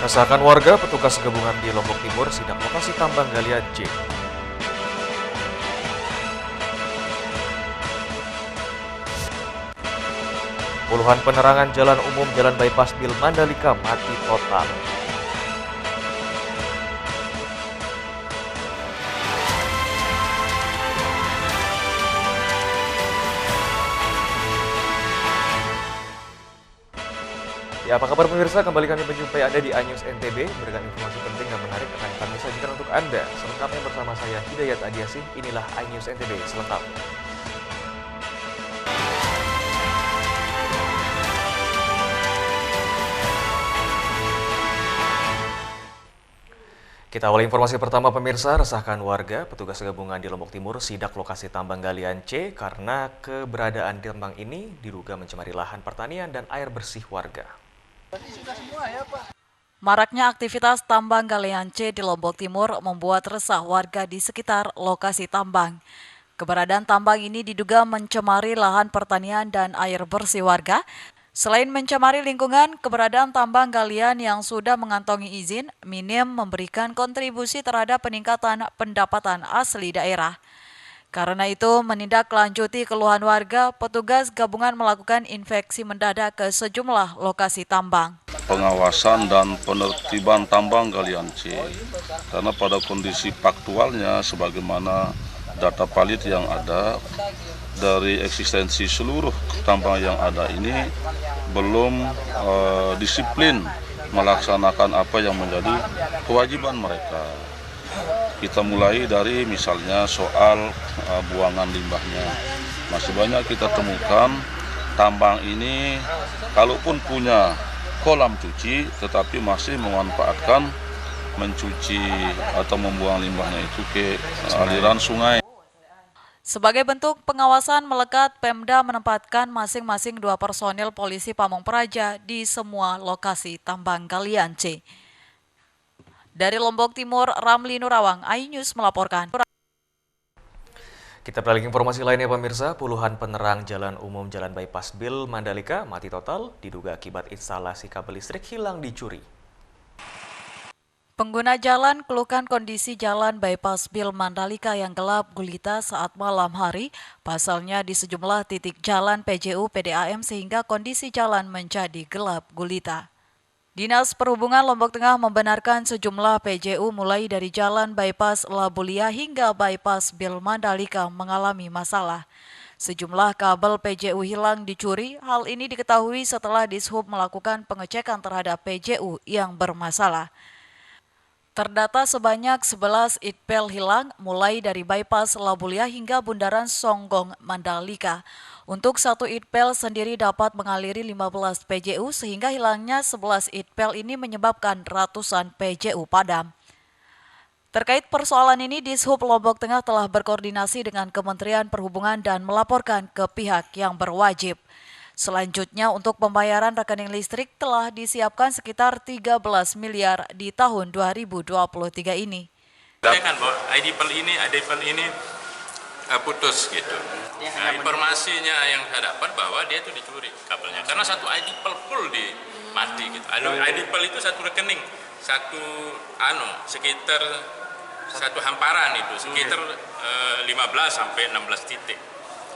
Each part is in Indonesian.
Resahkan warga, petugas gabungan di Lombok Timur sidak lokasi tambang galian C. Puluhan penerangan jalan umum Jalan Bypass Bil Mandalika mati total. Ya, apa kabar pemirsa? Kembali kami menjumpai Anda di iNews NTB. Berikan informasi penting dan menarik akan kami sajikan untuk Anda. Selengkapnya bersama saya Hidayat Adiasih. Inilah iNews NTB selengkapnya. Kita awali informasi pertama pemirsa, resahkan warga, petugas gabungan di Lombok Timur sidak lokasi tambang galian C karena keberadaan tambang ini diduga mencemari lahan pertanian dan air bersih warga. Maraknya aktivitas tambang galian C di Lombok Timur membuat resah warga di sekitar lokasi tambang. Keberadaan tambang ini diduga mencemari lahan pertanian dan air bersih warga. Selain mencemari lingkungan, keberadaan tambang galian yang sudah mengantongi izin minim memberikan kontribusi terhadap peningkatan pendapatan asli daerah. Karena itu, menindaklanjuti keluhan warga, petugas gabungan melakukan inspeksi mendadak ke sejumlah lokasi tambang. Pengawasan dan penertiban tambang galian C, karena pada kondisi faktualnya sebagaimana data valid yang ada dari eksistensi seluruh tambang yang ada ini belum disiplin melaksanakan apa yang menjadi kewajiban mereka. Kita mulai dari misalnya soal buangan limbahnya. Masih banyak kita temukan tambang ini kalaupun punya kolam cuci tetapi masih memanfaatkan mencuci atau membuang limbahnya itu ke aliran sungai. Sebagai bentuk pengawasan melekat, Pemda menempatkan masing-masing 2 personil polisi Pamong Praja di semua lokasi tambang galian C. Dari Lombok Timur, Ramli Nurawang, iNews melaporkan. Kita beralih informasi lainnya pemirsa, puluhan penerang jalan umum Jalan Bypass Bil Mandalika mati total diduga akibat instalasi kabel listrik hilang dicuri. Pengguna jalan keluhkan kondisi jalan bypass Bil Mandalika yang gelap gulita saat malam hari, pasalnya di sejumlah titik jalan PJU PDAM sehingga kondisi jalan menjadi gelap gulita. Dinas Perhubungan Lombok Tengah membenarkan sejumlah PJU mulai dari jalan bypass Labulia hingga bypass Bil Mandalika mengalami masalah. Sejumlah kabel PJU hilang dicuri, hal ini diketahui setelah Dishub melakukan pengecekan terhadap PJU yang bermasalah. Terdata sebanyak 11 itpel hilang mulai dari bypass Labulia hingga bundaran Songgong Mandalika. Untuk satu itpel sendiri dapat mengaliri 15 PJU sehingga hilangnya 11 itpel ini menyebabkan ratusan PJU padam. Terkait persoalan ini, Dishub Lombok Tengah telah berkoordinasi dengan Kementerian Perhubungan dan melaporkan ke pihak yang berwajib. Selanjutnya, untuk pembayaran rekening listrik telah disiapkan sekitar 13 miliar di tahun 2023 ini. Kan bahwa IDPL ini putus gitu. Nah, informasinya yang saya dapat bahwa dia itu dicuri kabelnya. Karena satu IDPL full mati gitu. IDPL itu satu rekening, sekitar satu hamparan itu, sekitar 15 sampai 16 titik.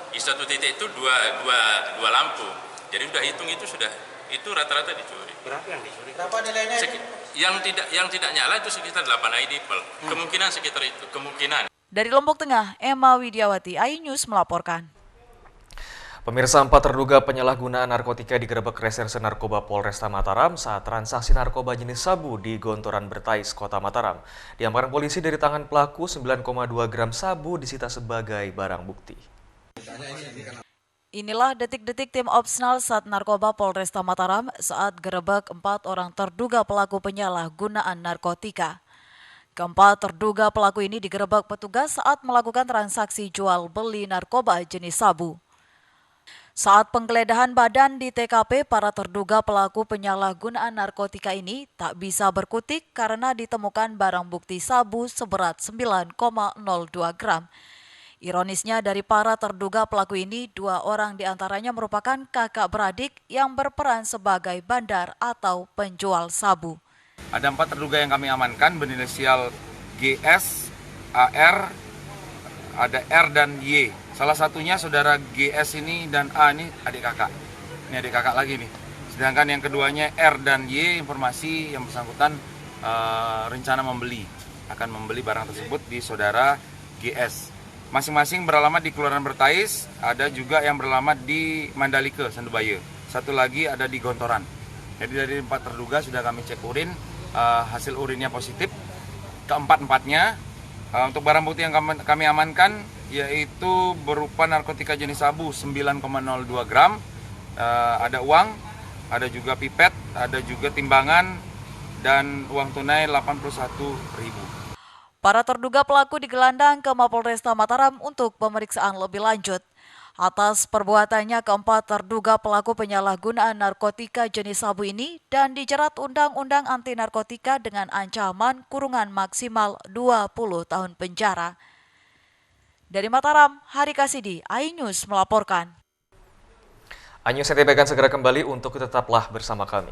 Di satu titik itu dua lampu. Jadi udah hitung itu rata-rata dicuri. Berapa yang dicuri? Berapa nilainya? Yang tidak nyala itu sekitar 8 IDPL. Kemungkinan sekitar itu, kemungkinan. Dari Lombok Tengah, Emma Widiawati, iNews melaporkan. Pemirsa, 4 terduga penyalahgunaan narkotika digerebek Reserse Narkoba Polresta Mataram saat transaksi narkoba jenis sabu di Gontoran Bertais, Kota Mataram. Diamankan polisi dari tangan pelaku 9,2 gram sabu disita sebagai barang bukti. Inilah detik-detik tim Opsnal Sat Narkoba Polresta Mataram saat gerebek 4 orang terduga pelaku penyalahgunaan narkotika. Keempat terduga pelaku ini digerebek petugas saat melakukan transaksi jual beli narkoba jenis sabu. Saat penggeledahan badan di TKP, para terduga pelaku penyalahgunaan narkotika ini tak bisa berkutik karena ditemukan barang bukti sabu seberat 9,02 gram. Ironisnya dari para terduga pelaku ini, 2 orang diantaranya merupakan kakak beradik yang berperan sebagai bandar atau penjual sabu. Ada 4 terduga yang kami amankan berinisial GS, AR, ada R dan Y. Salah satunya saudara GS ini dan A ini adik kakak. Ini adik kakak lagi nih. Sedangkan yang keduanya R dan Y, informasi yang bersangkutan rencana akan membeli barang tersebut di saudara GS. Masing-masing beralamat di Kelurahan Bertais, ada juga yang beralamat di Mandalika, Sandubaya. Satu lagi ada di Gontoran. Jadi dari 4 terduga sudah kami cek urin, hasil urinnya positif. Keempat-empatnya, untuk barang bukti yang kami amankan yaitu berupa narkotika jenis sabu 9,02 gram, ada uang, ada juga pipet, ada juga timbangan, dan uang tunai 81.000. Para terduga pelaku digelandang ke Mapolresta Mataram untuk pemeriksaan lebih lanjut. Atas perbuatannya, keempat terduga pelaku penyalahgunaan narkotika jenis sabu ini dan dijerat Undang-Undang Anti Narkotika dengan ancaman kurungan maksimal 20 tahun penjara. Dari Mataram, Hari Kasidi, iNews melaporkan. iNews NTB akan segera kembali untuk tetaplah bersama kami.